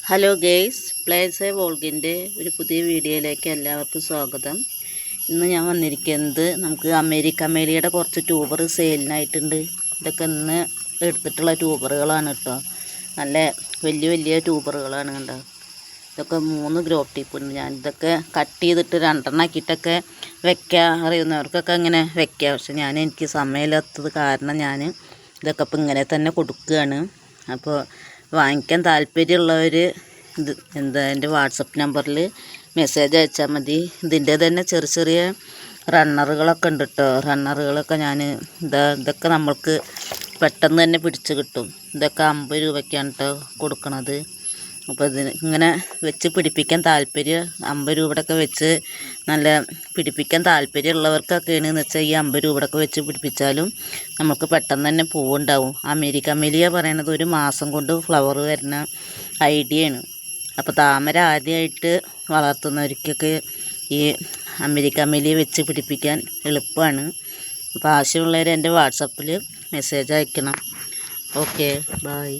Hello guys, place വോൾഗിൻ്റെ ഒരു പുതിയ വീഡിയോയിലേക്ക് എല്ലാവർക്കും സ്വാഗതം. ഇന്ന് ഞാൻ വന്നിരിക്കുന്നത് നമുക്ക് അമേരിക്ക മേലിയുടെ കുറച്ച് ട്യൂബർ സെയിലിനായിട്ടുണ്ട്. ഇതൊക്കെ ഇന്ന് എടുത്തിട്ടുള്ള ട്യൂബറുകളാണ് കേട്ടോ. നല്ല വലിയ വലിയ ട്യൂബറുകളാണ് കണ്ടോ. ഇതൊക്കെ 3 ഗ്രോപ്പ് ടീപ്പുണ്ട്. ഞാൻ ഇതൊക്കെ കട്ട് ചെയ്തിട്ട് 2 ആക്കിയിട്ടൊക്കെ വെക്കാൻ അറിയുന്നവർക്കൊക്കെ ഇങ്ങനെ വെക്കാം. പക്ഷെ എനിക്ക് സമയമില്ലാത്തത് കാരണം ഞാൻ ഇതൊക്കെ ഇപ്പം ഇങ്ങനെ തന്നെ കൊടുക്കുകയാണ്. അപ്പോൾ വാങ്ങിക്കാൻ താല്പര്യമുള്ളവർ എൻ്റെ വാട്സപ്പ് നമ്പറിൽ മെസ്സേജ് അയച്ചാൽ മതി. ഇതിൻ്റെ തന്നെ ചെറിയ ചെറിയ റണ്ണറുകളൊക്കെ ഉണ്ട് കേട്ടോ. റണ്ണറുകളൊക്കെ ഇതൊക്കെ നമ്മൾക്ക് പെട്ടെന്ന് തന്നെ പിടിച്ച് കിട്ടും. ഇതൊക്കെ 50 രൂപയ്ക്കാണ് കേട്ടോ കൊടുക്കണത്. അപ്പോൾ ഇതിന് ഇങ്ങനെ വെച്ച് പിടിപ്പിക്കാൻ 50 രൂപയുടെയൊക്കെ വെച്ച് നല്ല പിടിപ്പിക്കാൻ താല്പര്യമുള്ളവർക്കൊക്കെയാണെന്ന് വെച്ചാൽ ഈ 50 രൂപയുടെയൊക്കെ വെച്ച് പിടിപ്പിച്ചാലും നമുക്ക് പെട്ടെന്ന് തന്നെ പൂവുണ്ടാവും. അമേരിക്ക മേലിയ പറയണത് 1 മാസം കൊണ്ട് ഫ്ലവർ വരുന്ന ഐഡിയയാണ്. അപ്പോൾ താമര ആദ്യമായിട്ട് വളർത്തുന്നവർക്കൊക്കെ ഈ അമേരിക്ക മേലിയ വെച്ച് പിടിപ്പിക്കാൻ എളുപ്പമാണ്. അപ്പോൾ ആവശ്യമുള്ളവർ എൻ്റെ വാട്സപ്പിൽ മെസ്സേജ് അയക്കണം. Okay, by.